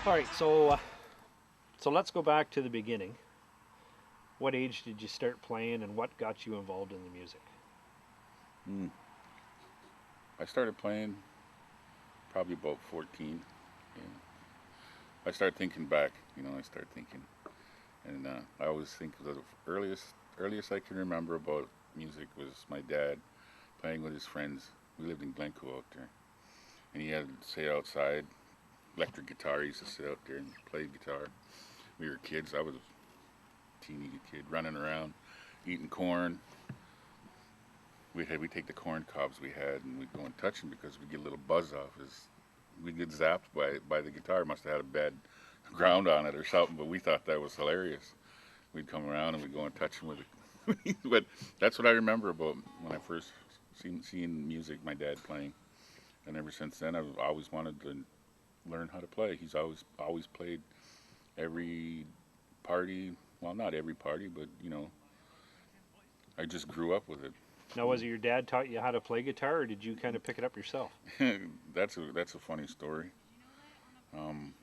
All right, so let's go back to the beginning. What age did you start playing, and what got you involved in the music? Mm. I started playing probably about 14. Yeah. I started thinking back. I started thinking, and I always think the earliest I can remember about music was my dad playing with his friends. We lived in Glencoe out there, and he had to sit outside, electric guitar. He used to sit out there and play guitar. We were kids. I was a teeny kid running around, eating corn. We take the corn cobs we had and we'd go and touch them because we'd get a little buzz off. We'd get zapped by the guitar. Must have had a bad ground on it or something, but we thought that was hilarious. We'd come around and we'd go and touch them with it. But that's what I remember about when I first seen music, my dad playing. And ever since then, I've always wanted to learn how to play. He's always played every party. Well, not every party, but I just grew up with it. Now, was it your dad taught you how to play guitar, or did you kind of pick it up yourself? That's a funny story. Um,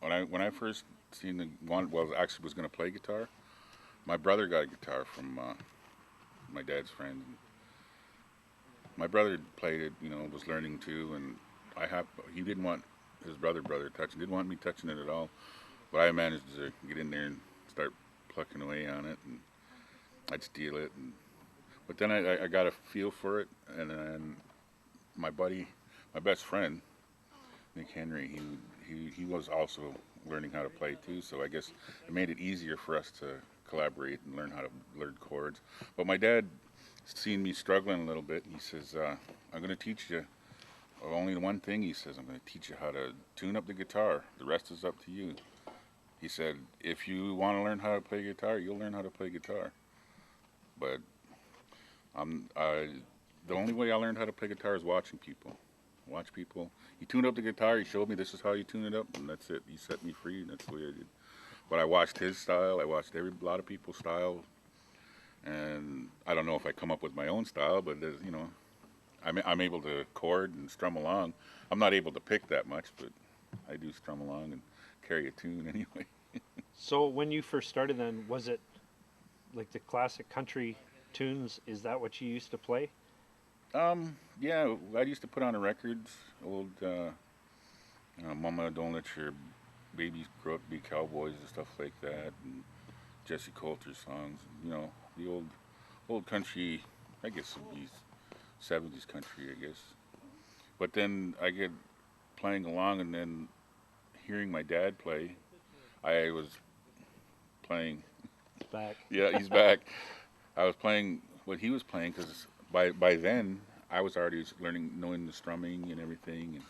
when I first seen the one, well, actually was going to play guitar. My brother got a guitar from my dad's friend. My brother played it, was learning too, and he didn't want his brother touching, didn't want me touching it at all. But I managed to get in there and start plucking away on it, and I'd steal it. But then I got a feel for it, and then my buddy, my best friend, Nick Henry, he was also learning how to play too. So I guess it made it easier for us to collaborate and learn how to learn chords. But my dad seen me struggling a little bit. He says, "I'm going to teach you only one thing." He says, "I'm going to teach you how to tune up the guitar. The rest is up to you." He said, "If you want to learn how to play guitar, you'll learn how to play guitar. But the only way I learned how to play guitar is watching people. Watch people. He tuned up the guitar. He showed me this is how you tune it up, and that's it. He set me free, and that's the way I did. But I watched his style. I watched a lot of people's style, and I don't know if I come up with my own style, but I'm able to chord and strum along. I'm not able to pick that much, but I do strum along and carry a tune anyway." So, when you first started, then, was it like the classic country tunes? Is that what you used to play? Yeah, I used to put on the records, old Mama Don't Let Your Babies Grow Up to Be Cowboys and stuff like that, and Jesse Coulter songs. The old country. I guess it'd be 70s country, I guess. But then I get playing along, and then hearing my dad play, I was playing. It's back. Yeah, he's back. I was playing what he was playing because by then I was already knowing the strumming and everything, and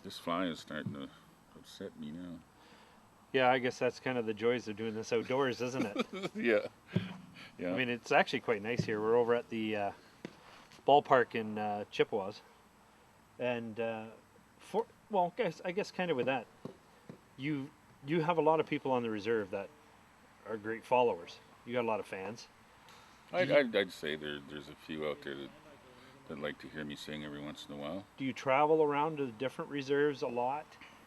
this flying is starting to upset me now. Yeah, I guess that's kind of the joys of doing this outdoors, isn't it? Yeah, I yeah. mean, it's actually quite nice here. We're over at the ballpark in Chippewas, and I guess kind of with that, you you have a lot of people on the reserve that are great followers. You got a lot of fans. Do you, I'd say there's a few out there that like to hear me sing every once in a while. do you travel around to the different reserves a lot,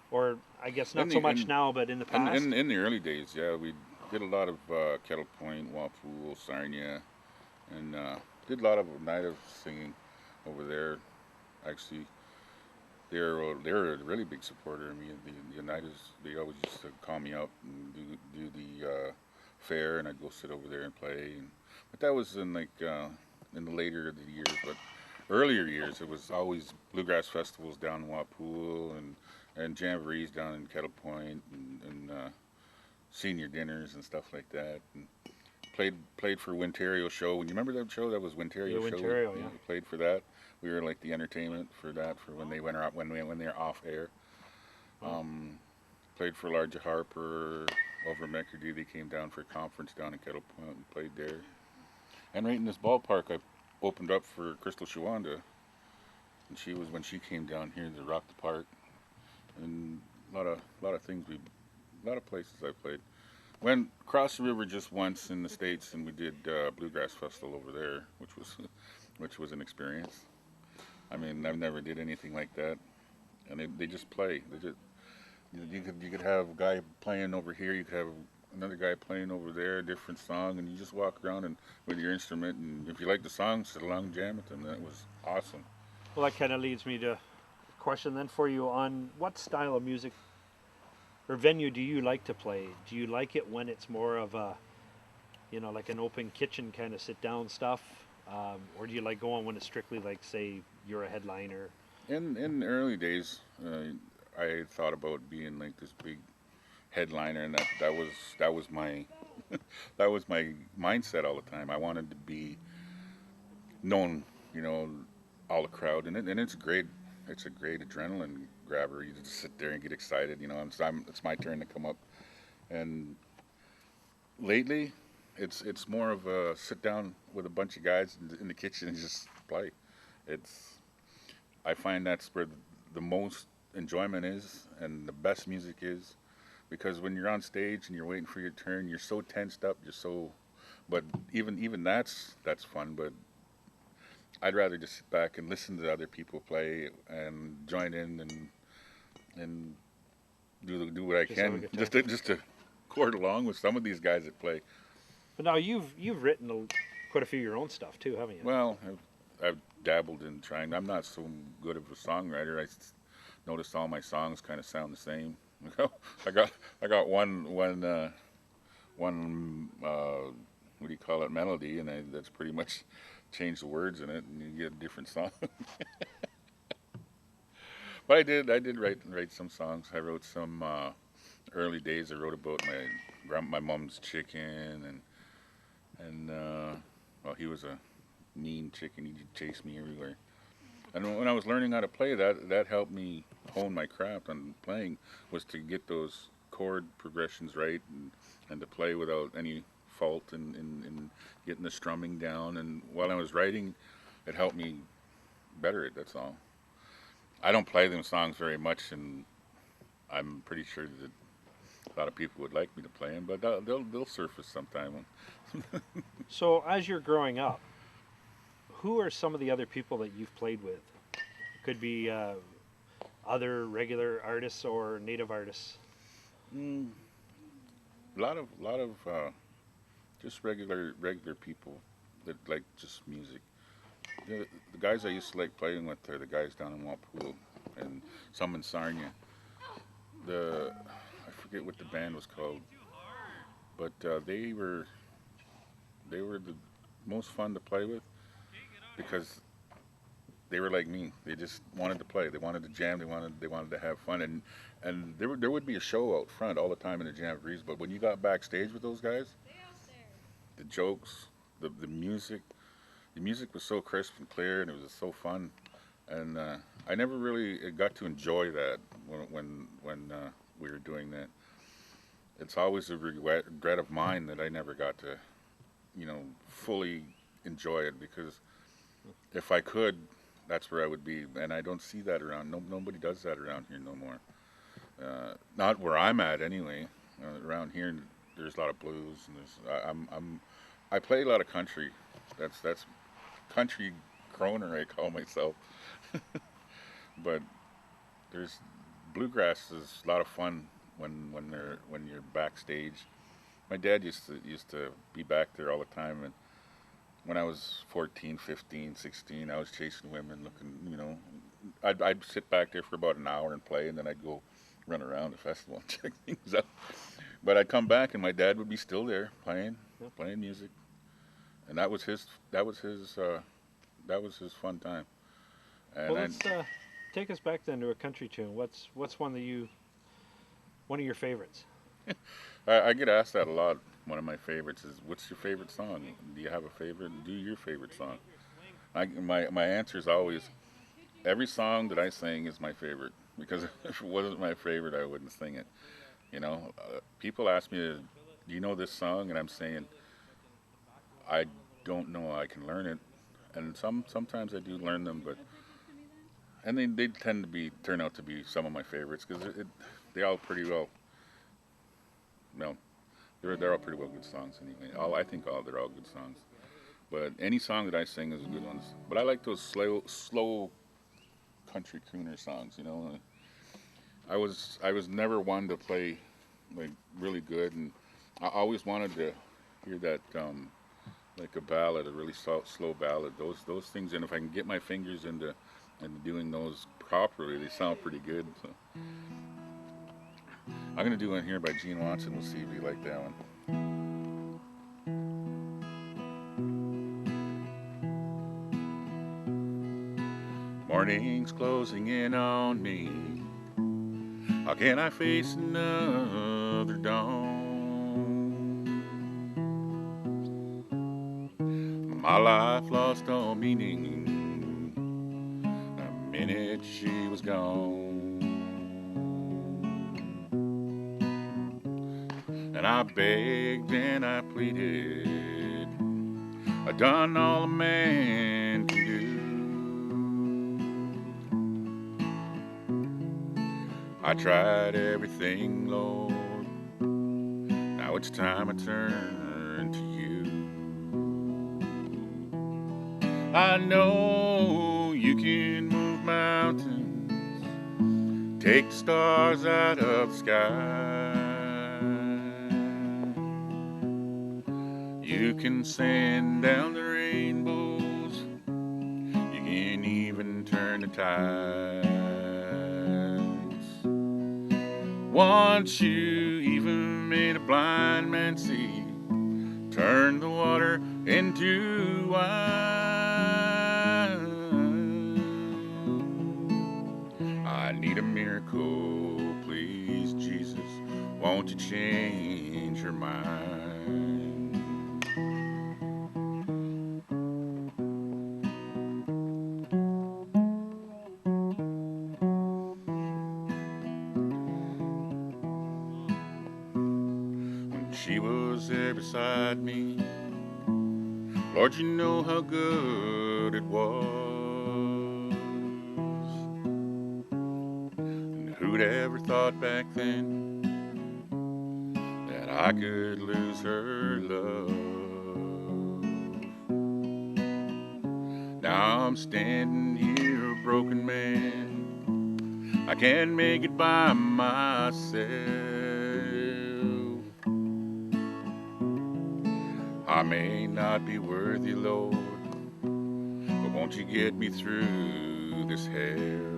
or I guess In not the so much now, but in the past? in the early days, yeah, we did a lot of Kettle Point, Wapool, Sarnia, and did a lot of night of singing over there. Actually, they're a really big supporter of me. The Unitas, they always used to call me up and do the fair, and I'd go sit over there and play. But that was in the later of the years. But earlier years, it was always bluegrass festivals down in Wapool and jamborees down in Kettle Point and senior dinners and stuff like that. And played for Winterio show. And you remember that show? That was Yeah, Winterio show. Ontario, We yeah. played for that. We were like the entertainment for that for when they went out when they're off air. Wow. Played for Larger Harper over in McCurdy. They came down for a conference down in Kettle Point and played there. And right in this ballpark, I opened up for Crystal Shawanda, and she was when she came down here to rock the park, and a lot of things a lot of places I played. Went across the river just once in the States, and we did bluegrass festival over there, which was an experience. I mean, I've never did anything like that, and they just play. You could have a guy playing over here. You could have another guy playing over there, a different song, and you just walk around and with your instrument. And if you like the song, sit along and jam with them. That was awesome. Well, that kind of leads me to a question then for you on what style of music or venue do you like to play? Do you like it when it's more of a, like an open kitchen kind of sit down stuff? Or do you like going when it's strictly like, say, you're a headliner? In the early days, I thought about being like this big headliner, and that was my that was my mindset all the time. I wanted to be known, you know, all the crowd, and it's great. It's a great adrenaline grabber. You just sit there and get excited, you know. And it's my turn to come up. And lately, it's more of a sit down with a bunch of guys in the kitchen and just play. It's I find that's where the most enjoyment is and the best music is, because when you're on stage and you're waiting for your turn, you're so tensed up, you're so. But even that's fun. But I'd rather just sit back and listen to other people play and join in and do what I Just have a can good just to chord along with some of these guys that play. But now you've written quite a few of your own stuff too, haven't you? Well, I've dabbled in trying. I'm not so good of a songwriter. Noticed all my songs kind of sound the same. I got one what do you call it, melody, and that's pretty much changed the words in it, and you get a different song. But I did write some songs. I wrote some early days. I wrote about my mom's chicken, and well, he was a mean chicken. He'd chase me everywhere. And when I was learning how to play, that helped me hone my craft on playing, was to get those chord progressions right, and to play without any fault, and getting the strumming down. And while I was writing, it helped me better it. That's all. I don't play them songs very much, and I'm pretty sure that a lot of people would like me to play them, but they'll surface sometime. So as you're growing up, who are some of the other people that you've played with? Could be other regular artists or native artists. Mm, lot of just regular people that like just music. The guys I used to like playing with are the guys down in Walpool and some in Sarnia. I forget what the band was called, but they were the most fun to play with, because they were like me. They just wanted to play. They wanted to jam. They wanted to have fun. And there would be a show out front all the time in the jamborees. But when you got backstage with those guys, the jokes, the music was so crisp and clear, and it was so fun. And I never really got to enjoy that when we were doing that. It's always a regret of mine that I never got to, fully enjoy it, because if I could, that's where I would be. And I don't see that around. Nobody does that around here no more. Not where I'm at anyway. Around here, there's a lot of blues, and I play a lot of country. That's country croner, I call myself. But there's bluegrass is a lot of fun when you're backstage. My dad used to be back there all the time, and when I was 14, 15, 16, I was chasing women, looking. I'd sit back there for about an hour and play, and then I'd go run around the festival and check things out. But I'd come back, and my dad would be still there playing music, and that was his fun time. And Well, let's take us back then to a country tune. What's one of your favorites? I get asked that a lot. One of my favorites is, "What's your favorite song? Do you have a favorite? Do your favorite song?" My answer is always, every song that I sing is my favorite, because if it wasn't my favorite, I wouldn't sing it. People ask me, "Do you know this song?" And I'm saying, I don't know. I can learn it, and sometimes I do learn them, but and they tend to turn out to be some of my favorites, because they all pretty well. No, they're all pretty well good songs anyway. I think they're all good songs. But any song that I sing is a good one. But I like those slow country crooner songs. I was never one to play like really good, and I always wanted to hear that like a ballad, a really slow ballad. Those things, and if I can get my fingers into doing those properly, they sound pretty good. So I'm gonna do one here by Gene Watson. We'll see if you like that one. Morning's closing in on me. How can I face another dawn? My life lost all meaning the minute she was gone. And I begged and I pleaded, I done all a man can do. I tried everything, Lord. Now it's time I turn to you. I know you can move mountains, take the stars out of the sky. You can send down the rainbows, you can even turn the tides. Once you even made a blind man see, turn the water into wine. I need a miracle, please, Jesus. Won't you change your mind? When she was there beside me, Lord, you know how good it was. And who'd ever thought back then that I could lose her love? Now I'm standing here a broken man, I can't make it by myself. I may not be worthy, Lord, but won't you get me through this hell?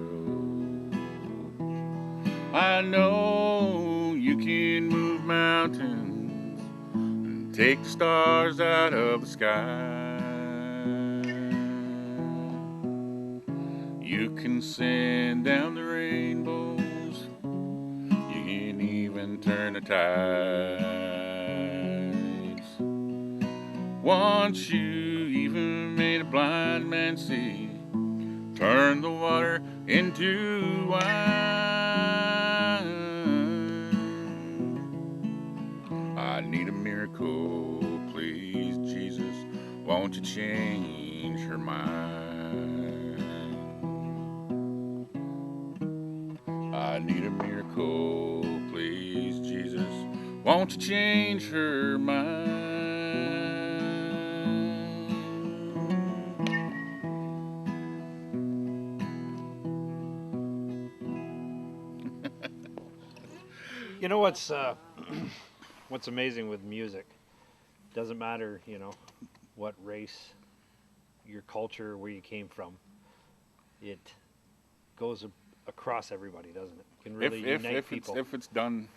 I know you can move mountains and take the stars out of the sky. You can send down the rainbows, you can even turn the tides. Once you even made a blind man see, turn the water into wine. I need a miracle, please, Jesus. Won't you change her mind? I need a miracle, please, Jesus. Won't you change her mind? You know what's what's amazing with music? Doesn't matter, what race, your culture, where you came from. It goes across everybody, doesn't it? It can really unite people. If it's done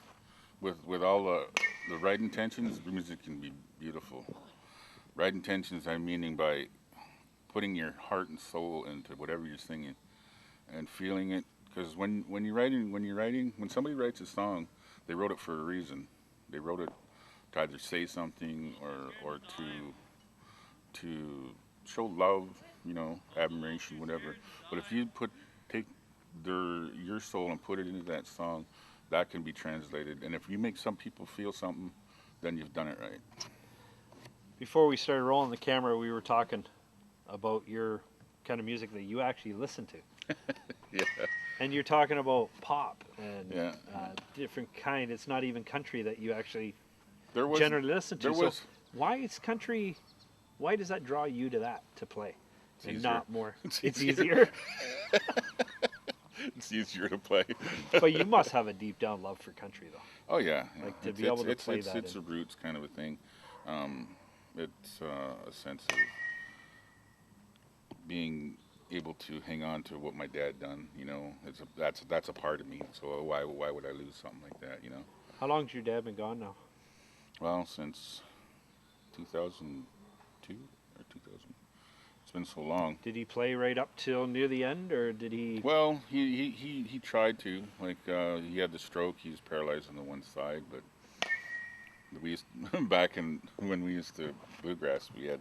with all the right intentions, the music can be beautiful. Right intentions, I'm meaning by putting your heart and soul into whatever you're singing and feeling it. Because when somebody writes a song, they wrote it for a reason. They wrote it to either say something or to show love, admiration, whatever. But if you take your soul and put it into that song, that can be translated. And if you make some people feel something, then you've done it right. Before we started rolling the camera, we were talking about your kind of music that you actually listen to. Yeah. And you're talking about pop and Yeah. different kind. It's not even country that you actually There was generally listen to. there So was why is country? Why does that draw you to that to play, and easier. not more? It's It's easier. easier. It's easier to play. But you must have a deep down love for country, though. Oh yeah, yeah. Like to be able to play that. It's a roots kind of a thing. It's a sense of being able to hang on to what my dad done. You know, that's a part of me. So why would I lose something like that? You know. How long's your dad been gone now? Well, since 2002 or 2000. It's been so long. Did he play right up till near the end, or did he? Well, he tried to. Like he had the stroke. He was paralyzed on the one side. But we used, back in when we used to bluegrass, we had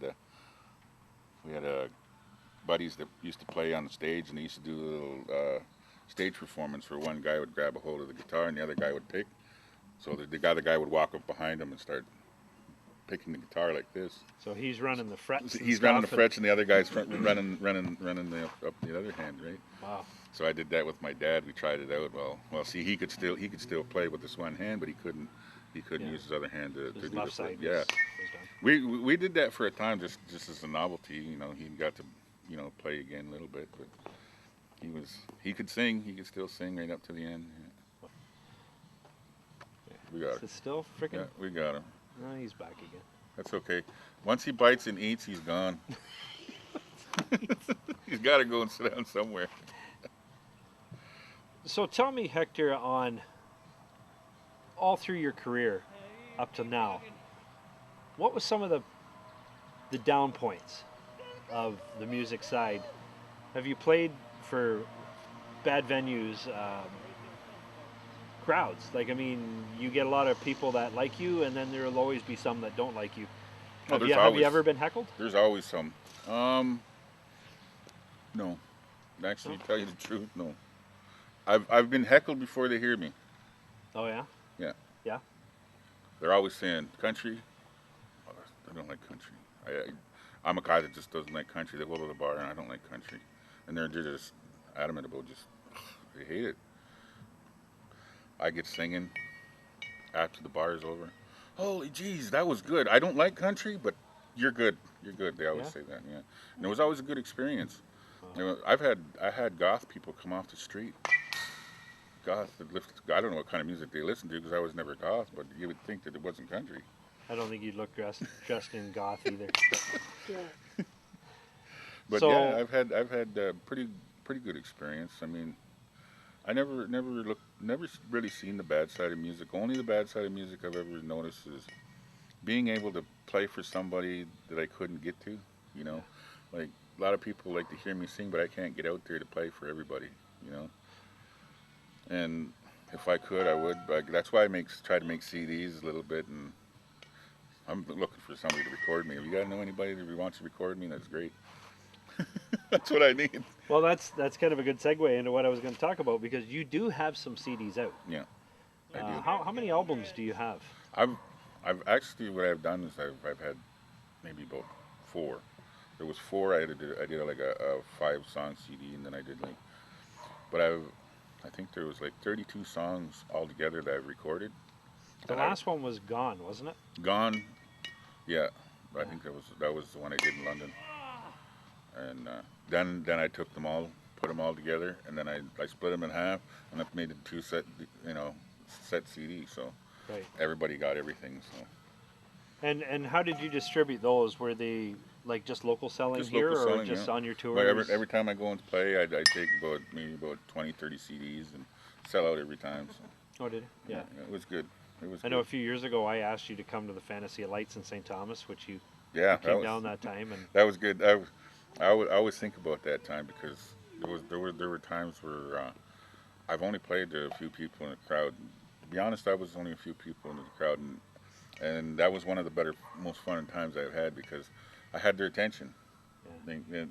buddies that used to play on the stage, and they used to do a little stage performance where one guy would grab a hold of the guitar and the other guy would pick. So the other guy would walk up behind him and start picking the guitar like this. So he's running the frets. He's running the frets, and the other guy's running up the other hand, right? Wow. So I did that with my dad. We tried it out. Well, see, he could still play with this one hand, but he couldn't use his other hand to do left the side. yeah. Was We did that for a time, just as a novelty. You know, he got to play again a little bit, but he could sing. He could still sing right up to the end. Yeah. We got Is him. it still freaking? Yeah, we got him. No, he's back again. That's okay. Once he bites and eats, he's gone. He's got to go and sit down somewhere. So tell me, Hector, on all through your career up to now, what was some of the down points of the music side? Have you played for bad venues, crowds? Like, I mean, you get a lot of people that like you, and then there will always be some that don't like you. Oh, Have you ever been heckled? There's always some. No. Actually, to tell you the truth, no. I've been heckled before they hear me. Oh yeah. Yeah. Yeah. They're always saying country. Oh, I don't like country. I'm a guy that just doesn't like country. They go to the bar and I don't like country, and they're just adamant about they hate it. I get singing after the bar is over. Holy jeez, that was good. I don't like country, but you're good. You're good. They always say that. Yeah, and it was always a good experience. You know, I had goth people come off the street. Goth that I don't know what kind of music they listen to because I was never goth, but you would think that it wasn't country. I don't think you'd look dressed in goth either. But So- yeah, I've had pretty good experience. I mean, I never really seen the bad side of music. Only the bad side of music I've ever noticed is being able to play for somebody that I couldn't get to. You know, like a lot of people like to hear me sing, but I can't get out there to play for everybody. You know, and if I could, I would. But that's why I try to make CDs a little bit, and I'm looking for somebody to record me. If you gotta know anybody that wants to record me, that's great. That's what I need. Well, that's kind of a good segue into what I was going to talk about, because you do have some CDs out. Yeah, I do. How many albums do you have? I've actually, what I've done is I've had maybe about 4. There was 4. I did like a 5-song CD, and then I did but I think there was like 32 songs altogether that I've recorded. The last one was Gone, wasn't it? Gone, yeah. I think that was the one I did in London. And then I took them all, put them all together, and then I split them in half, and I've made it 2 set CDs. So Right. everybody got everything. So And how did you distribute those? Were they like just local selling Just here, local or selling, just yeah. on your tours? But every time I go and play, I take maybe about 20, 30 CDs and sell out every time. So, Oh, did you? Yeah. it was good. It was. I know a good. few years ago I asked you to come to the Fantasy of Lights in St. Thomas, which you Yeah, came down that time, and that was good. I always think about that time because there were times where I've only played to a few people in the crowd. To be honest, I was only a few people in the crowd, and that was one of the most fun times I've had because I had their attention. Yeah.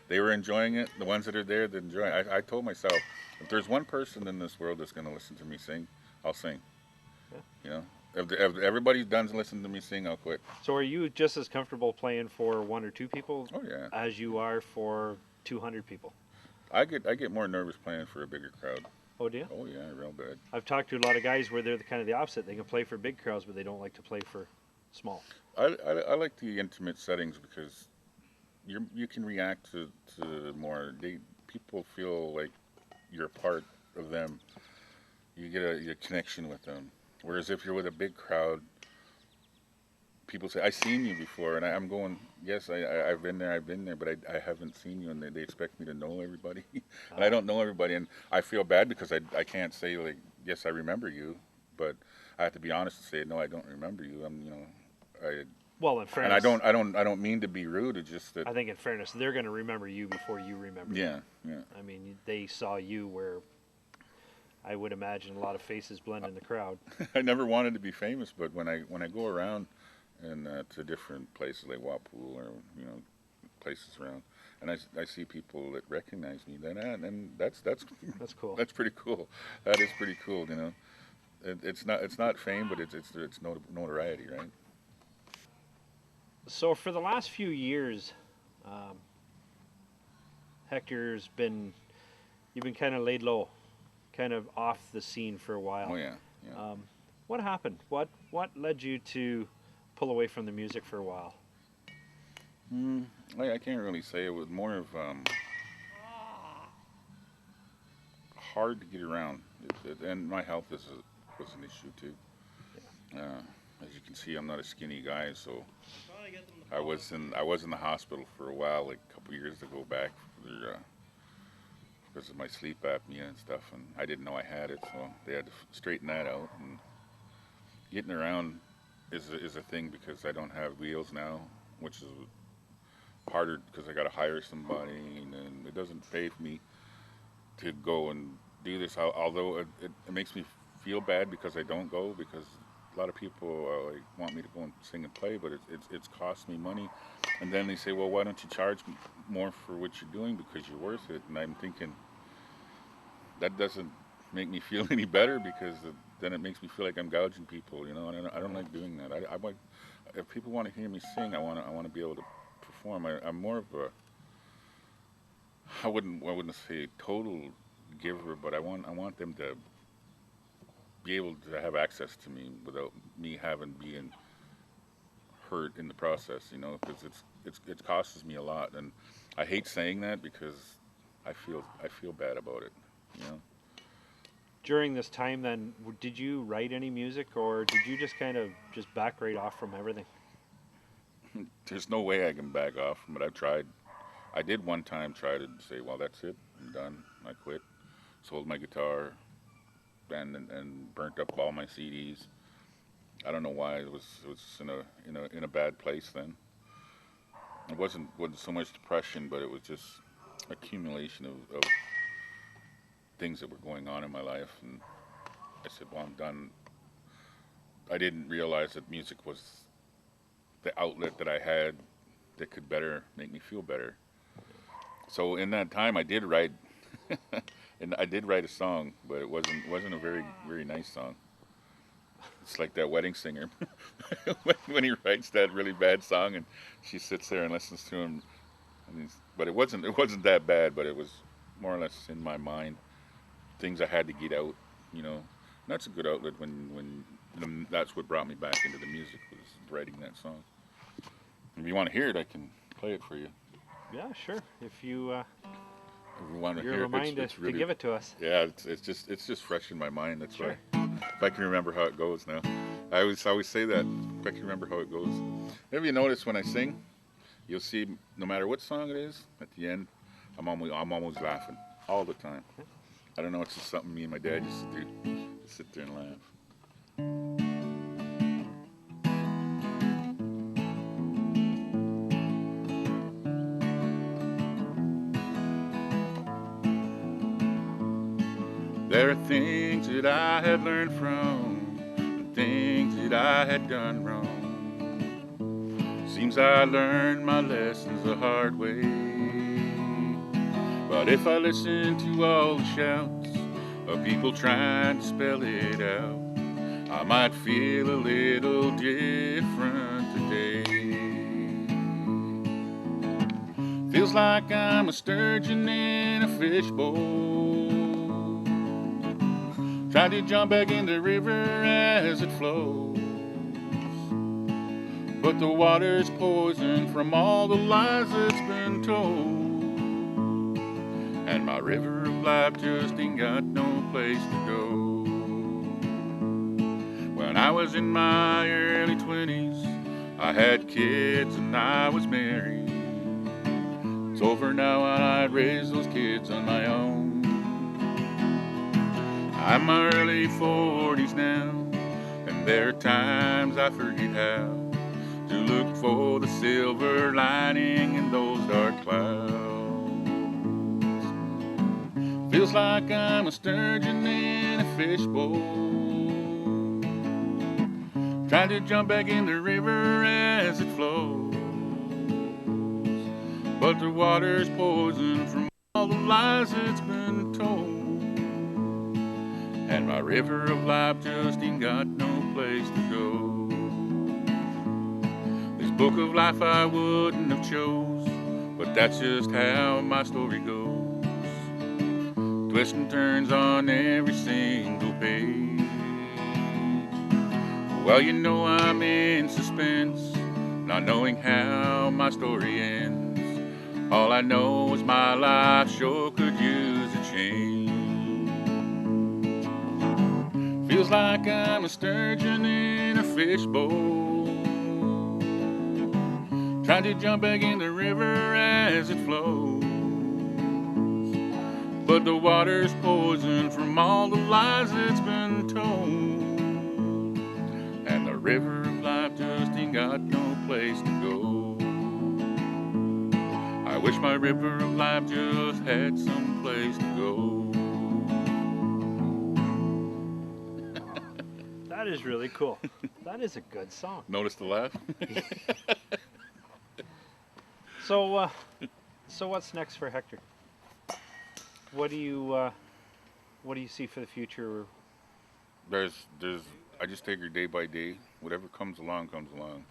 They were enjoying it. The ones that are there, they're enjoying it. I told myself, if there's one person in this world that's going to listen to me sing, I'll sing. Yeah. You know, if everybody's done listening to me sing, I'll quit. So are you just as comfortable playing for 1 or 2 people Oh yeah. as you are for 200 people? I get more nervous playing for a bigger crowd. Oh, do you? Oh yeah, real bad. I've talked to a lot of guys where they're kind of the opposite. They can play for big crowds, but they don't like to play for small. I like the intimate settings because you can react to more. People feel like you're a part of them. You get a connection with them. Whereas if you're with a big crowd, people say, "I've seen you before," and I'm going, "Yes, I've been there, but I haven't seen you," and they expect me to know everybody, and I don't know everybody, and I feel bad because I can't say like, "Yes, I remember you," but I have to be honest and say, "No, I don't remember you." I Well, in and I fairness, don't mean to be rude. It's just that. I think in fairness, they're going to remember you before you remember them. Yeah. I mean, they saw you where I would imagine a lot of faces blend in the crowd. I never wanted to be famous, but when I go around and to different places like Wapool or places around, and I see people that recognize me, and that's That's cool. that's pretty cool. That is pretty cool. It's not fame, but it's notoriety, right? So for the last few years, um, you've been kind of laid low, kind of off the scene for a while. Oh yeah. What happened? What led you to pull away from the music for a while? I can't really say. It was more of hard to get around, and my health was an issue too. As you can see, I'm not a skinny guy, so I was in the hospital for a while, like a couple years to go back because of my sleep apnea and stuff, and I didn't know I had it, so they had to straighten that out. And getting around is a thing because I don't have wheels now, which is harder because I got to hire somebody, and it doesn't pay for me to go and do this. Although it makes me feel bad because I don't go, because a lot of people like want me to go and sing and play, but it's cost me money. And then they say, well, why don't you charge more for what you're doing because you're worth it? And I'm thinking that doesn't make me feel any better, because then it makes me feel like I'm gouging people, and I don't like doing that. I want, if people want to hear me sing, I want to be able to perform. I'm more of a, I wouldn't say total giver, but I want them to be able to have access to me without me being hurt in the process, because it costs me a lot, and I hate saying that because I feel bad about it. During this time, then, did you write any music, or did you just kind of just back right off from everything? There's no way I can back off from it. I've tried. I did one time try to say, well, that's it, I'm done. I quit. Sold my guitar, and burnt up all my CDs. I don't know why. It was in a bad place then. It wasn't so much depression, but it was just accumulation of things that were going on in my life. And I said, well, I'm done. I didn't realize that music was the outlet that I had that could better make me feel better. So in that time, I did write, and I did write a song, but it wasn't a very very nice song. It's like that wedding singer when he writes that really bad song, and she sits there and listens to him. But it wasn't that bad, but it was more or less in my mind, things I had to get out. And that's a good outlet when that's what brought me back into the music, was writing that song. If you want to hear it, I can play it for you. Yeah, sure. If you If you want to you're hear it, reminded it's really, to give it to us. yeah, it's just fresh in my mind. That's Sure. why. If I can remember how it goes now, I always say that. If I can remember how it goes. Maybe you notice when I sing, you'll see no matter what song it is, at the end, I'm always laughing all the time. I don't know, it's just something me and my dad used to do. Just sit there and laugh. There are things that I had learned from, and things that I had done wrong. Seems I learned my lessons the hard way. But if I listen to all the shouts of people trying to spell it out, I might feel a little different today. Feels like I'm a sturgeon in a fishbowl, trying to jump back in the river as it flows. But the water's poison from all the lies that's been told, and my river of life just ain't got no place to go. When I was in my early 20s, I had kids and I was married. It's over now and I'd raise those kids on my own. I'm my early 40s now, and there are times I forget how to look for the silver lining in those dark clouds. Feels like I'm a sturgeon in a fishbowl, trying to jump back in the river as it flows. But the water's poison from all the lies it's been told, and my river of life just ain't got no place to go. This book of life I wouldn't have chose, but that's just how my story goes. Twists and turns on every single page. Well, you know I'm in suspense, not knowing how my story ends. All I know is my life sure could use a change. Feels like I'm a sturgeon in a fishbowl, trying to jump back in the river as it flows. But the water's poison from all the lies it's been told, and the river of life just ain't got no place to go. I wish my river of life just had some place to go. That is really cool. That is a good song. Notice the laugh? So, so what's next for Hector? What do you see for the future? There's, I just take her day by day. Whatever comes along, comes along.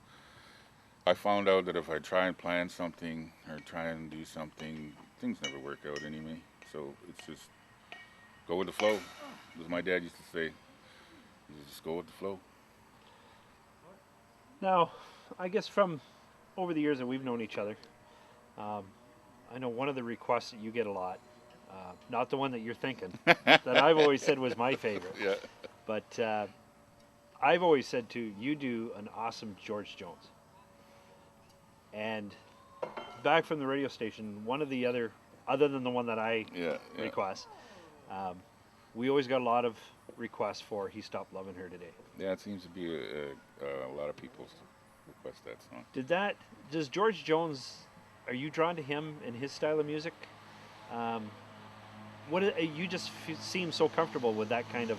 I found out that if I try and plan something or try and do something, things never work out anyway. So it's just go with the flow. As my dad used to say, you just go with the flow. Now, I guess from over the years that we've known each other, I know one of the requests that you get a lot, not the one that you're thinking, that I've always said was my favorite. Yeah. But I've always said too, you do an awesome George Jones. And back from the radio station, one of the other than the one that I request, we always got a lot of requests for "He Stopped Loving Her Today." Yeah, it seems to be a lot of people request that song. Does George Jones? Are you drawn to him and his style of music? You just seem so comfortable with that kind of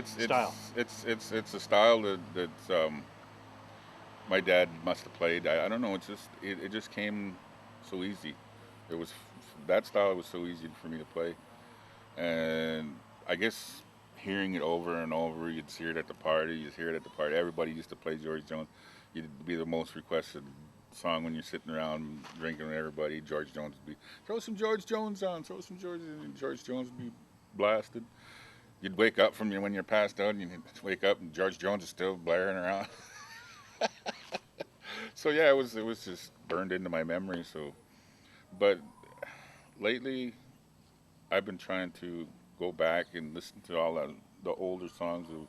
style. It's a style that my dad must have played. I don't know. It just came so easy. It was that style was so easy for me to play, and I guess hearing it over and over, you'd hear it at the party. You'd hear it at the party. Everybody used to play George Jones. You'd be the most requested song when you're sitting around drinking with everybody. George Jones would be, throw some George Jones on, throw some George, and George Jones would be blasted. You'd wake up from when you're passed out, and you'd wake up and George Jones is still blaring around. So yeah, it was just burned into my memory. So, but lately, I've been trying to go back and listen to all the older songs of,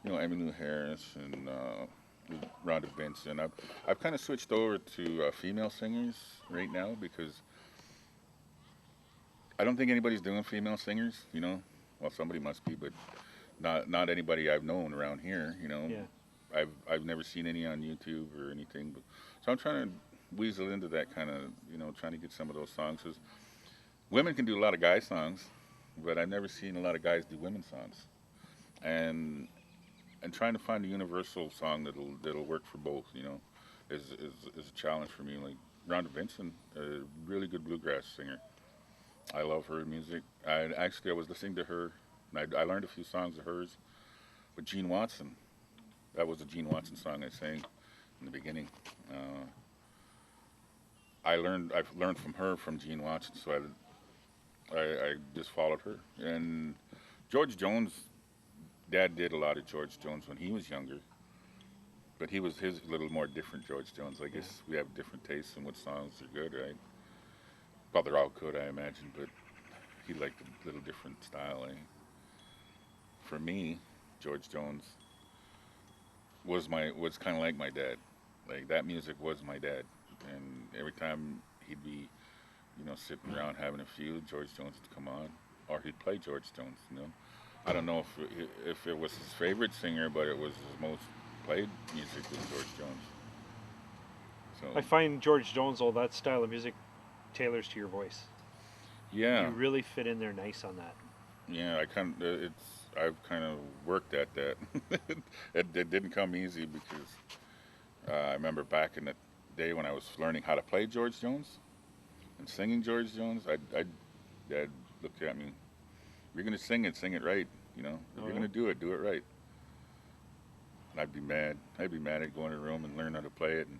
Emmylou Harris and Rhonda Benson. I've kind of switched over to female singers right now because I don't think anybody's doing female singers. Well, somebody must be, but not anybody I've known around here. Yeah. I've never seen any on YouTube or anything. But so I'm trying to weasel into that kind of, trying to get some of those songs. 'Cause women can do a lot of guy songs, but I've never seen a lot of guys do women songs. And trying to find a universal song that'll work for both, is a challenge for me. Like Rhonda Benson, a really good bluegrass singer. I love her music. I was listening to her, and I learned a few songs of hers. But Gene Watson, that was a Gene Watson song I sang in the beginning. I've learned from her, from Gene Watson, so I just followed her. And George Jones, Dad did a lot of George Jones when he was younger, but his a little more different George Jones. I guess we have different tastes in what songs are good, right? Well, they're all good, I imagine, but he liked a little different style. For me, George Jones was kind of like my dad. Like that music was my dad, and every time he'd be, sitting around having a few, George Jones would come on, or he'd play George Jones. I don't know if it was his favorite singer, but it was his most played music was George Jones. So I find George Jones, all that style of music, tailors to your voice. yeah, You really fit in there nice on that. yeah, I've kind of worked at that. It didn't come easy because I remember back in the day when I was learning how to play George Jones and singing George Jones, Dad looked at me. If you're gonna sing it right. If you're gonna do it right. And I'd be mad. I'd go in a room and learn how to play it. And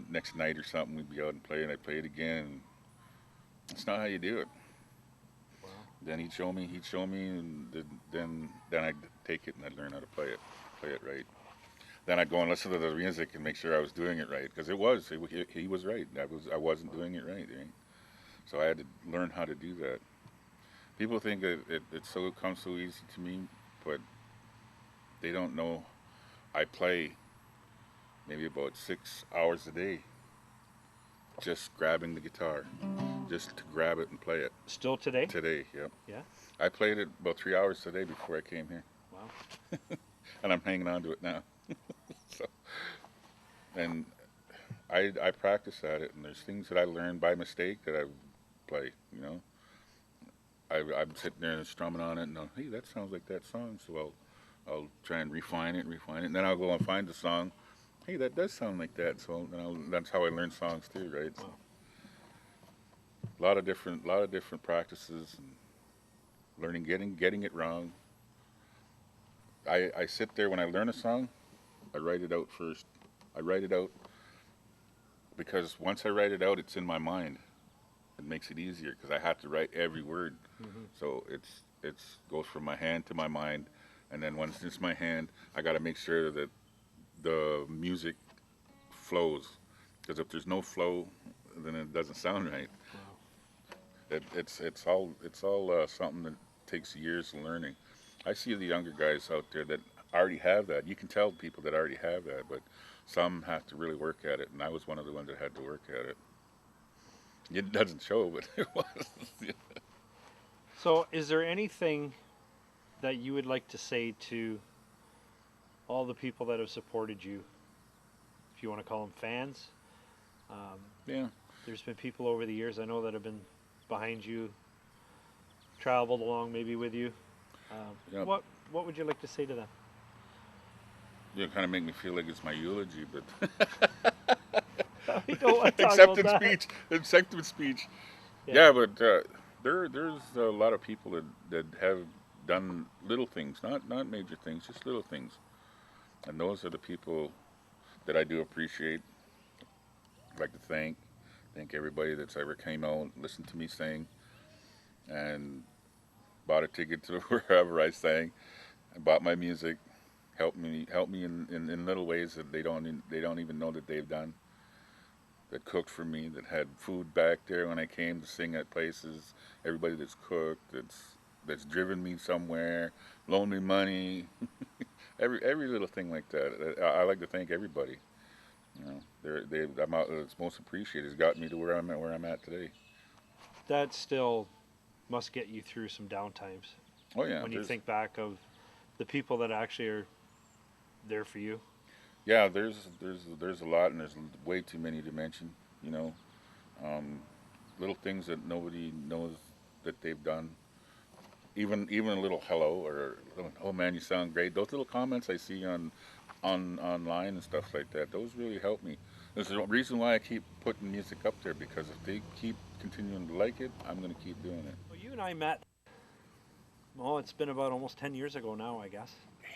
next night or something, we'd be out and play, and I'd play it again. And it's not how you do it. Wow. Then he'd show me, and then I'd take it and I'd learn how to play it right. Then I'd go and listen to the music and make sure I was doing it right, because he was right. I wasn't doing it right. So I had to learn how to do that. People think it comes so easy to me, but they don't know. I play maybe about 6 hours a day, just grabbing the guitar, just to grab it and play it. Still today? Today, yep. Yeah. I played it about 3 hours today before I came here. Wow. And I'm hanging on to it now. So, and I practice at it, and there's things that I learned by mistake that I play. I'm sitting there and strumming on it, and hey, that sounds like that song. So I'll try and refine it, and then I'll go and find the song. Hey, that does sound like that. So that's how I learn songs too, right? Wow. So, a lot of different practices and learning, getting it wrong. I sit there when I learn a song. I write it out first. I write it out because once I write it out, it's in my mind. It makes it easier because I have to write every word. Mm-hmm. So it's goes from my hand to my mind, and then once it's my hand, I got to make sure that the music flows. Because if there's no flow, then it doesn't sound right. Wow. It's all something that takes years of learning. I see the younger guys out there that already have that. You can tell people that already have that, but some have to really work at it, and I was one of the ones that had to work at it. It doesn't show, but it was. So, is there anything that you would like to say to all the people that have supported you, if you want to call them fans? Yeah. There's been people over the years I know that have been behind you, traveled along maybe with you. Yep. What would you like to say to them? You kind of make me feel like it's my eulogy, but We don't want to talk about that. Acceptance speech. Yeah, but there's a lot of people that have done little things, not major things, just little things, and those are the people that I do appreciate. I'd like to thank everybody that's ever came out, listened to me sing, and bought a ticket to wherever I sang, and bought my music, helped me in little ways that they don't even know that they've done. That cooked for me, that had food back there when I came to sing at places. Everybody that's cooked, that's driven me somewhere, loaned me money, every little thing like that. I like to thank everybody. It's most appreciated. It's got me to where I'm at today. That still must get you through some down times. Oh yeah. When you think back of the people that actually are there for you. Yeah, there's a lot, and there's way too many to mention. Little things that nobody knows that they've done. Even a little hello or oh man, you sound great. Those little comments I see on online and stuff like that. Those really help me. There's a reason why I keep putting music up there, because if they keep continuing to like it, I'm going to keep doing it. Well, you and I met. Well, it's been about almost 10 years ago now, I guess.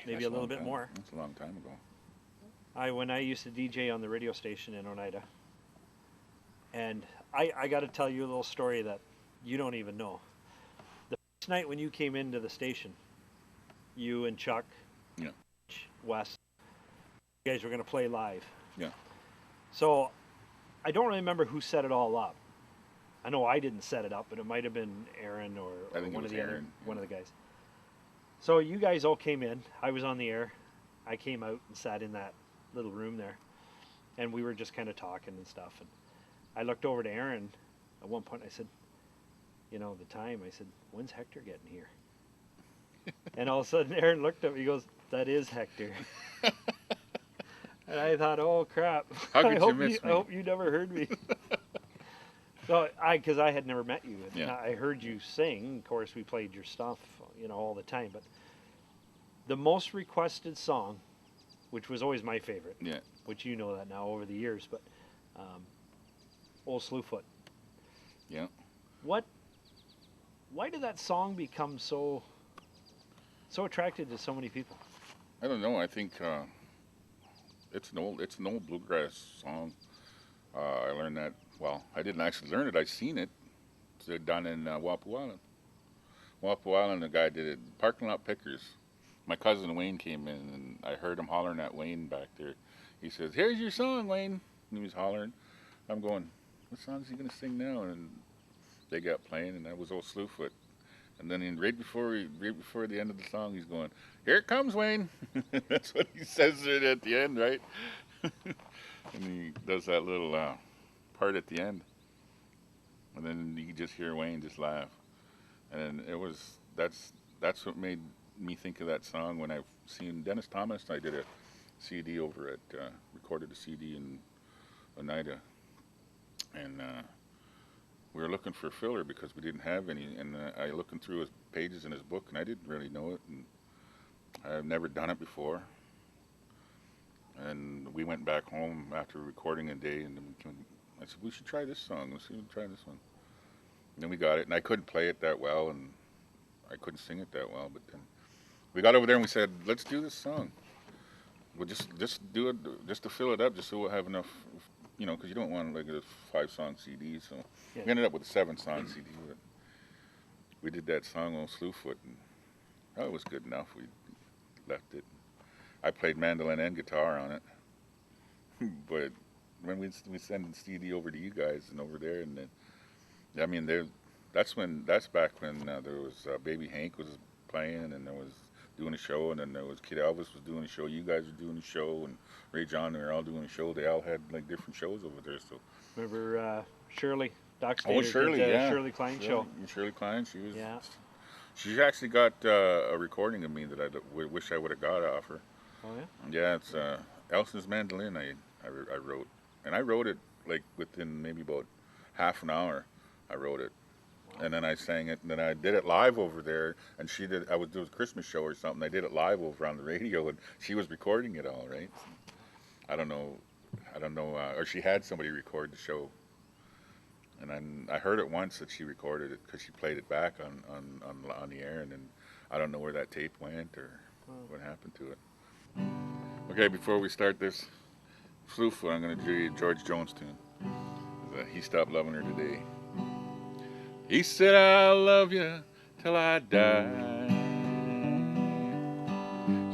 Maybe That's a little bit time. more. That's a long time ago. When I used to DJ on the radio station in Oneida, and I got to tell you a little story that you don't even know. The first night when you came into the station, you and Chuck, Yeah. Wes, you guys were going to play live. Yeah. So I don't remember who set it all up, I know I didn't set it up, but it might have been Aaron or I think it one was of the other Aaron, one yeah. of the guys. So you guys all came in. I was on the air. I came out and sat in that little room there, and we were just kind of talking and stuff. And I looked over to Aaron at one point. I said, you know, the time. I said, when's Hector getting here? And all of a sudden, Aaron looked at me. He goes, that is Hector. And I thought, oh crap! How could you miss I me? hope you never heard me. No, because I had never met you. And Yeah. I heard you sing. Of course, we played your stuff, you know, all the time. But the most requested song, which was always my favorite, Yeah. which you know that now over the years, but Old Slewfoot. Yeah. What? Why did that song become so attracted to so many people? I don't know. I think it's an old bluegrass song. I learned that. Well, I didn't actually learn it. I seen it. It's done in Wapu Island. Wapu Island, the guy did it. Parking lot pickers. My cousin Wayne came in, and I heard him hollering at Wayne back there. He says, "Here's your song, Wayne." And he was hollering. I'm going, "What song is he gonna sing now?" And they got playing, and that was Old Slewfoot. And then right before the end of the song, he's going, "Here it comes, Wayne." That's what he says right at the end, right? And he does that little part at the end, and then you just hear Wayne just laugh. And that's what made me think of that song when I've seen Dennis Thomas. I did a CD over at recorded a CD in Oneida, and we were looking for a filler because we didn't have any. And I looking through his pages in his book, and I didn't really know it, and I've never done it before. And we went back home after recording a day, and I said, we should try this song. Let's see, try this one. And then we got it, and I couldn't play it that well, and I couldn't sing it that well. But then we got over there, and we said, let's do this song. We'll just do it just to fill it up, just so we'll have enough, you know, because you don't want like a 5-song CD. So Yeah. we ended up with a 7-song CD. But we did that song, Old Slewfoot, and it was good enough. We left it. I played mandolin and guitar on it. But when we send the CD over to you guys and over there, and then, I mean, that's back when there was Baby Hank was playing, and there was doing a show, and then there was Kid Elvis was doing a show. You guys were doing a show, and Ray John, they were all doing a show. They all had like different shows over there. So Remember Shirley? Doc oh, Stater Shirley, did the yeah, Shirley Klein show. Shirley Klein, she was. Yeah. She actually got a recording of me that I wish I would have got off her. Oh yeah. Yeah, it's Elson's Mandolin. I wrote, and I wrote it like within maybe about half an hour. I wrote it, and then I sang it, and then I did it live over there. And she did. I was doing a Christmas show or something. I did it live over on the radio, and she was recording it all right. I don't know, or she had somebody record the show. And then I heard it once that she recorded it because she played it back on the air, and then I don't know where that tape went or what happened to it. Okay, before we start this Slewfoot, I'm going to do a George Jones tune. He stopped loving her today. He said, "I'll love you till I die."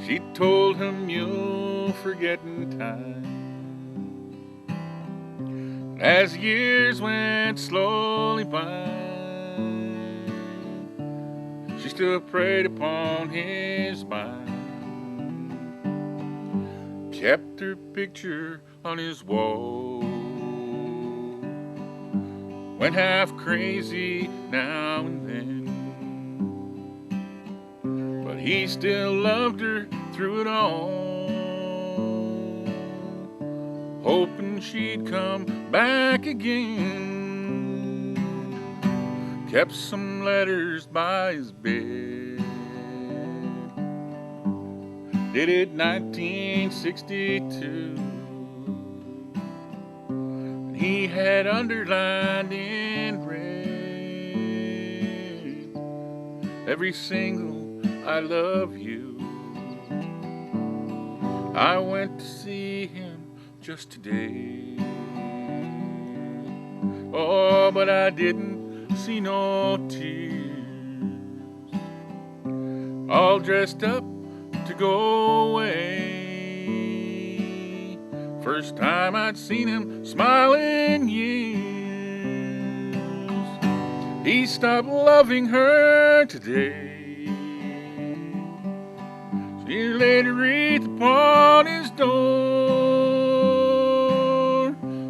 She told him, "You'll forget in time." As years went slowly by, she still preyed upon his mind. Kept her picture on his wall. Went half crazy now and then, but he still loved her through it all, hoping she'd come back again. Kept some letters by his bed. Did it 1962. He had underlined in red every single "I love you." I went to see him just today. Oh, but I didn't see no tears. All dressed up to go away. First time I'd seen him smile in years. He stopped loving her today. She laid a wreath upon his door,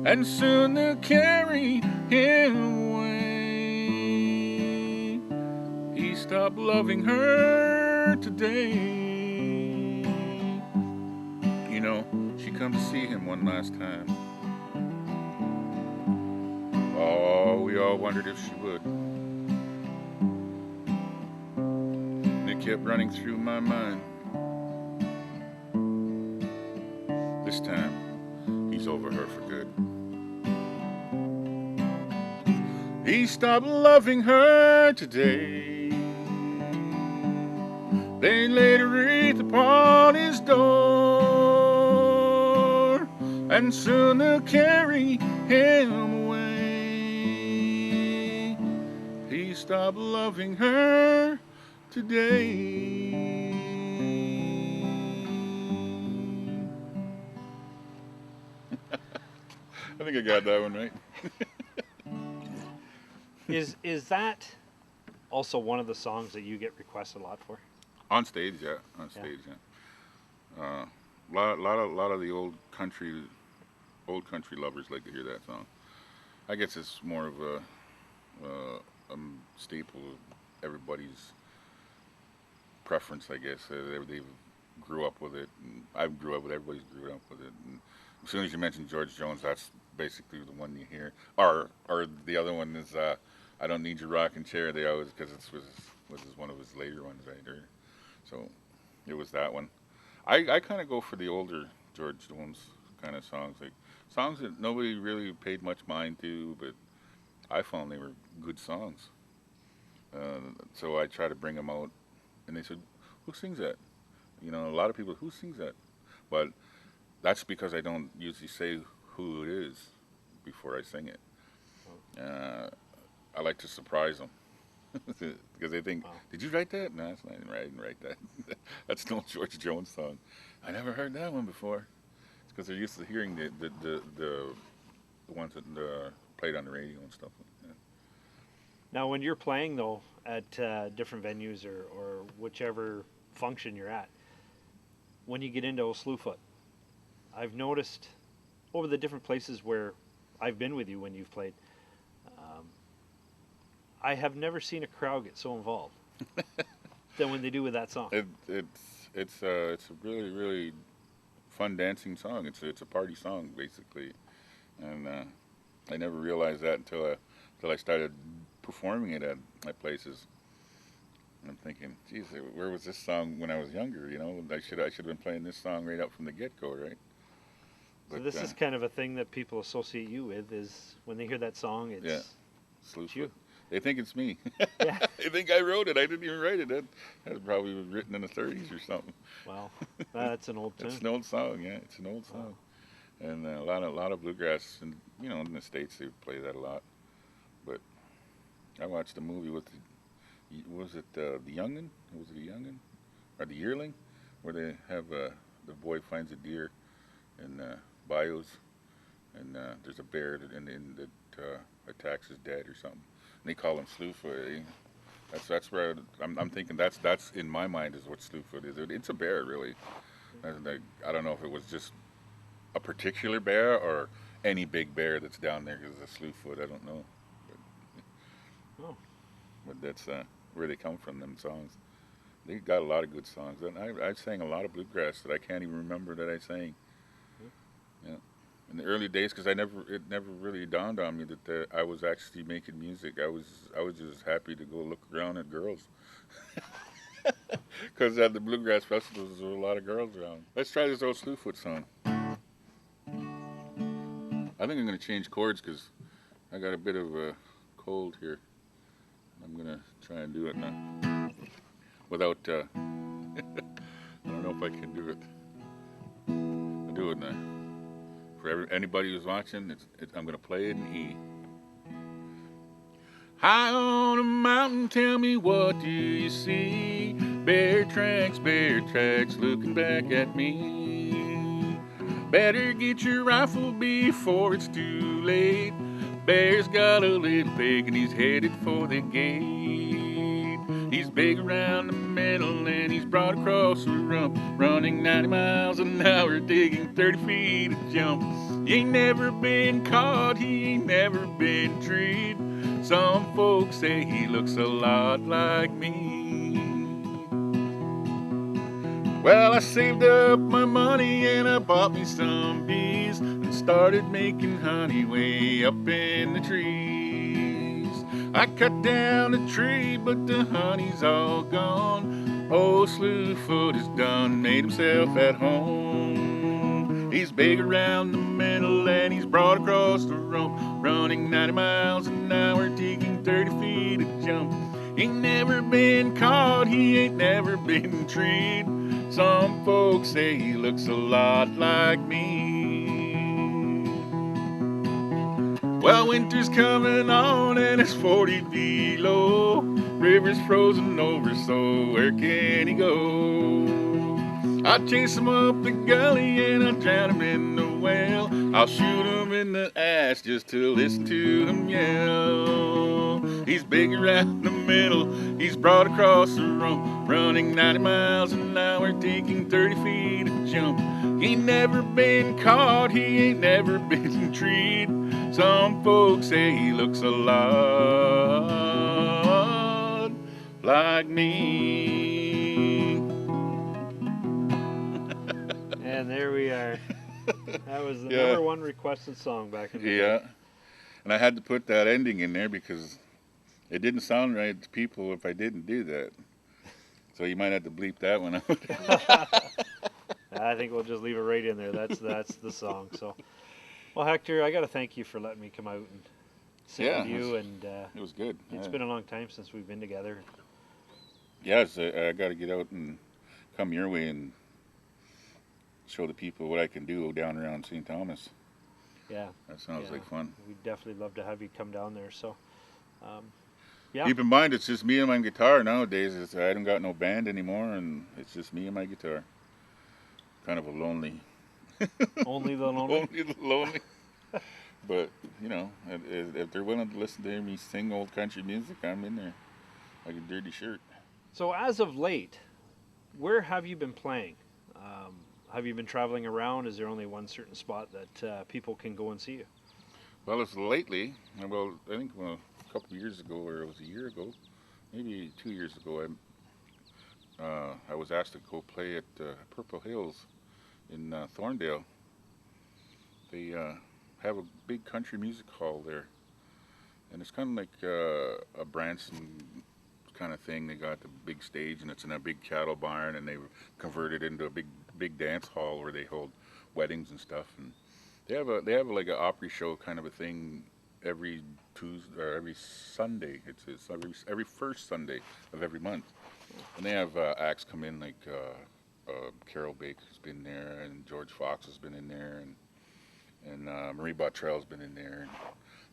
and soon they'll carry him away. He stopped loving her today. You know, she come to see him one last time. Oh, we all wondered if she would. And it kept running through my mind. This time, he's over her for good. He stopped loving her today. They laid a wreath upon his door, and soon they'll carry him away. He stopped loving her today. I think I got that one right. Is that also one of the songs that you get requested a lot for? On stage, yeah. On stage, yeah. Lot of the old country lovers like to hear that song. I guess it's more of a staple of everybody's preference. I guess they grew up with it, and I grew up with. Everybody's grew up with it. And as soon as you mention George Jones, that's basically the one you hear. Or the other one is I Don't Need Your Rocking Chair. They always, because it was one of his later ones, right? So it was that one. I kind of go for the older George Jones kind of songs, like songs that nobody really paid much mind to, but I found they were good songs. So I try to bring them out, and they said, "Who sings that?" You know, a lot of people, "Who sings that?" But that's because I don't usually say who it is before I sing it. I like to surprise them. Because they think, "Did you write that?" No, I didn't write that. That's no George Jones song. I never heard that one before. It's because they're used to hearing the ones that played on the radio and stuff like that. Now, when you're playing though at different venues or whichever function you're at, when you get into Old Slewfoot, I've noticed over the different places where I've been with you when you've played, I have never seen a crowd get so involved than when they do with that song. It's a really, really fun dancing song. It's a party song basically, and I never realized that until I started performing it at my places. And I'm thinking, geez, where was this song when I was younger? You know, I should have been playing this song right up from the get-go, right? So this is kind of a thing that people associate you with, is when they hear that song, it's you. They think it's me. Yeah. They think I wrote it. I didn't even write it. That probably was written in the 30s or something. Wow, that's an old tune. It's an old song, yeah. It's an old song, and a lot of bluegrass, and you know, in the States they play that a lot. But I watched a movie with was it the Youngin? Was it the Youngin or the Yearling, where they have the boy finds a deer in bayous, and there's a bear that attacks his dad or something. And they call him Slewfoot. That's where I'm thinking. That's in my mind is what Slewfoot is. It's a bear, really. I don't know if it was just a particular bear or any big bear that's down there because it's a Slewfoot. I don't know. But that's where they come from. Them songs. They got a lot of good songs. And I sang a lot of bluegrass that I can't even remember that I sang. Yeah. In the early days, because it never really dawned on me that I was actually making music. I was just happy to go look around at girls, because at the bluegrass festivals there were a lot of girls around. Let's try this old Slewfoot song. I think I'm gonna change chords because I got a bit of a cold here. I'm gonna try and do it now without. I don't know if I can do it. I'll do it now. For anybody who's watching, I'm going to play it in E. High on a mountain, tell me what do you see? Bear tracks, looking back at me. Better get your rifle before it's too late. Bear's got a little pig and he's headed for the gate. He's big around the middle and he's broad across the rump, running 90 miles an hour, digging 30 feet a jump. He ain't never been caught, he ain't never been treed. Some folks say he looks a lot like me. Well, I saved up my money and I bought me some bees and started making honey way up in the trees. I cut down a tree, but the honey's all gone. Old Slewfoot is done, made himself at home. He's big around the middle and he's broad across the rump, running 90 miles an hour, taking 30 feet a jump. Ain't never been caught, he ain't never been treed. Some folks say he looks a lot like me. Well, winter's coming on and it's 40 below. River's frozen over, so where can he go? I chase him up the gully and I drown him in the well. I'll shoot him in the ass just to listen to him yell. He's big around the middle, he's broad across the rump, running 90 miles an hour, taking 30 feet a jump. He ain't never been caught, he ain't never been treed. Some folks say he looks a lot like me. And there we are. That was the number one requested song back in the day. Yeah. And I had to put that ending in there because it didn't sound right to people if I didn't do that. So you might have to bleep that one out. I think we'll just leave it right in there. That's the song. So, well, Hector, I got to thank you for letting me come out and sit with you. And it was good. It's been a long time since we've been together. Yes, I got to get out and come your way and show the people what I can do down around St. Thomas. Yeah. That sounds like fun. We'd definitely love to have you come down there. So, yeah. Keep in mind, it's just me and my guitar nowadays. I don't got no band anymore, and it's just me and my guitar. Kind of a lonely. Only the lonely? Only the lonely. But, you know, if they're willing to listen to me sing old country music, I'm in there like a dirty shirt. So as of late, where have you been playing? Have you been traveling around? Is there only one certain spot that people can go and see you? Well, it's lately. Well, I think a couple of years ago, or it was a year ago, maybe 2 years ago, I was asked to go play at Purple Hills in Thorndale. They have a big country music hall there, and it's kind of like a Branson kind of thing. They got the big stage, and it's in a big cattle barn, and they converted it into a big dance hall where they hold weddings and stuff. And they have like an Opry show kind of a thing every Tuesday or every Sunday. It's every first Sunday of every month, and they have acts come in like Carol Baker's been there, and George Fox has been in there, and Marie Bottrell's been in there.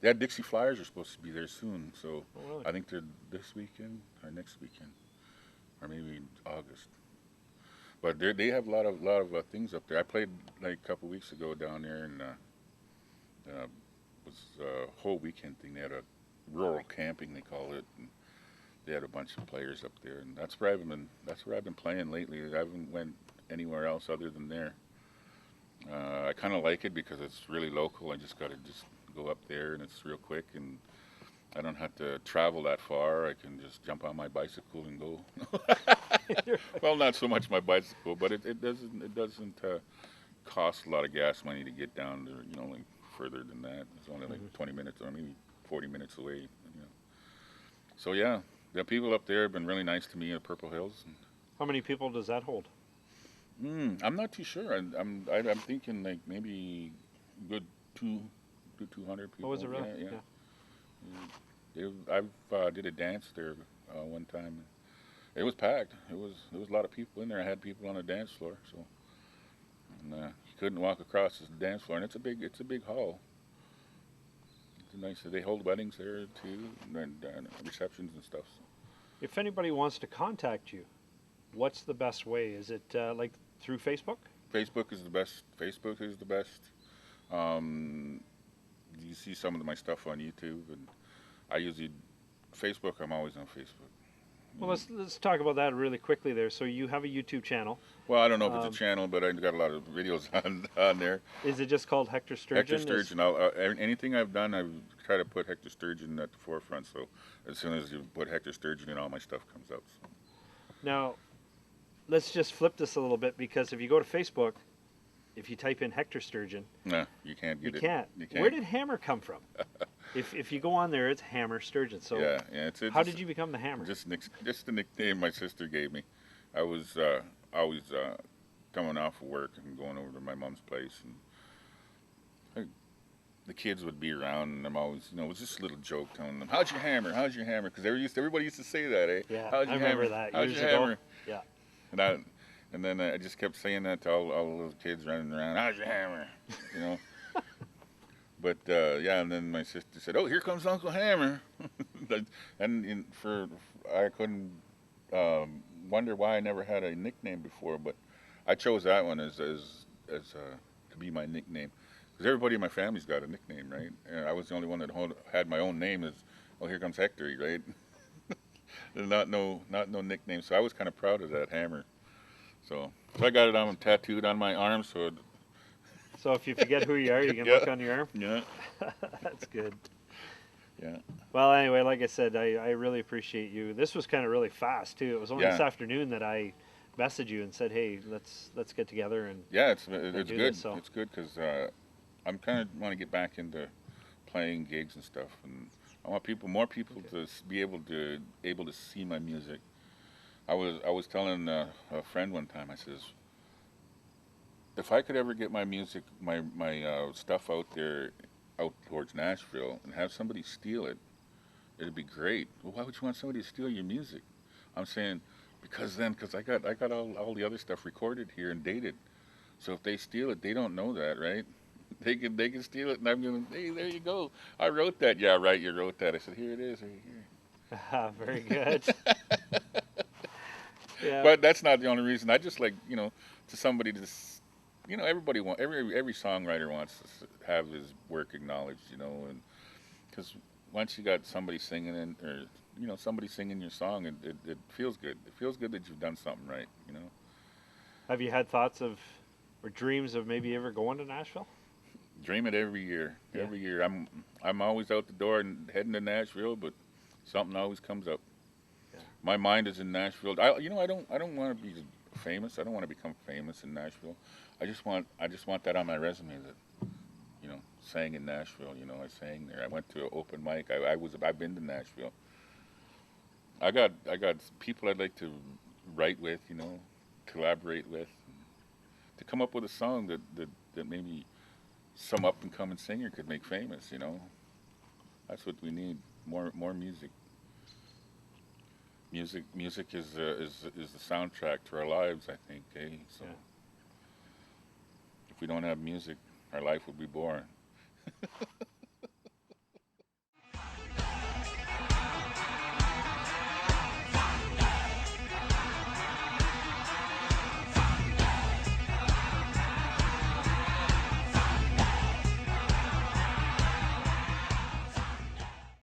They had Dixie Flyers are supposed to be there soon, so really? I think they're this weekend or next weekend, or maybe August. But they have a lot of things up there. I played like a couple weeks ago down there, and it was a whole weekend thing. They had a rural camping, they call it, and they had a bunch of players up there, and that's where I've been playing lately. I haven't went anywhere else other than there. I kind of like it because it's really local. I just got to go up there, and it's real quick, and I don't have to travel that far. I can just jump on my bicycle and go. Well, not so much my bicycle, but it doesn't cost a lot of gas money to get down to, like further than that. It's only like 20 minutes or maybe 40 minutes away. So yeah, the people up there have been really nice to me at Purple Hills. How many people does that hold? I'm not too sure. I'm thinking like maybe good 200 people. Oh, is it really? Yeah. I've did a dance there one time. It was packed. There was a lot of people in there. I had people on the dance floor, so and you couldn't walk across the dance floor. And it's a big hall. It's nice. They hold weddings there too, and receptions and stuff. So. If anybody wants to contact you, what's the best way? Is it like through Facebook? Facebook is the best. you see some of my stuff on YouTube, and I usually Facebook. I'm always on Facebook. Well, let's talk about that really quickly there. So you have a YouTube channel. Well, I don't know if it's a channel, but I got a lot of videos on there. Is it just called Hector Sturgeon? Hector Sturgeon. Anything I've done, I try to put Hector Sturgeon at the forefront. So as soon as you put Hector Sturgeon in, all my stuff comes out. So. Now, let's just flip this a little bit, because if you go to Facebook, if you type in Hector Sturgeon, no, you can't get you it. Can't. You can't. Where did Hammer come from? if you go on there, it's Hammer Sturgeon. So yeah. How did you become the Hammer? Just the nickname my sister gave me. I was always coming off of work and going over to my mom's place, and the kids would be around, and I'm always, it was just a little joke telling them, "How's your hammer? How's your hammer?" Because everybody used to say that, eh? Yeah, How's your I remember hammer? that How's years your ago. hammer? Yeah. And then I just kept saying that to all the little kids running around. How's your hammer? But and then my sister said, "Oh, here comes Uncle Hammer," and I couldn't wonder why I never had a nickname before, but I chose that one as to be my nickname, because everybody in my family's got a nickname, right? And I was the only one that had my own name as, "Oh, here comes Hector," right? not no nickname. So I was kind of proud of that Hammer. So I got it tattooed on my arm, So if you forget who you are, you can Yeah. look on your arm. Yeah. That's good. Yeah. Well, anyway, like I said, I really appreciate you. This was kind of really fast too. It was only this afternoon that I messaged you and said, "Hey, let's get together and Yeah, it's do good. this, so. It's good because I'm kind of want to get back into playing gigs and stuff, and I want more people to be able to see my music. I was telling a friend one time. I says, if I could ever get my music, my stuff out there, out towards Nashville, and have somebody steal it, it'd be great. Well, why would you want somebody to steal your music? I'm saying because I got all the other stuff recorded here and dated. So if they steal it, they don't know that, right? They can steal it, and I'm going, "Hey, there you go. I wrote that." "Yeah, right. You wrote that." I said, "Here it is, right here." Very good. Yeah. But that's not the only reason. I just like, to somebody to, every songwriter wants to have his work acknowledged, and because once you got somebody singing somebody singing your song, it feels good. It feels good that you've done something right, Have you had thoughts of or dreams of maybe ever going to Nashville? Dream it every year. Yeah. Every year. I'm always out the door and heading to Nashville, but something always comes up. Yeah. My mind is in Nashville. I don't want to be famous. I don't want to become famous in Nashville. I just want that on my resume that sang in Nashville. I sang there. I went to an open mic. I've been to Nashville. I got people I'd like to write with, collaborate with, to come up with a song that maybe some up and coming singer could make famous. That's what we need. More music. Music is the soundtrack to our lives, I think. So if we don't have music, our life would be boring.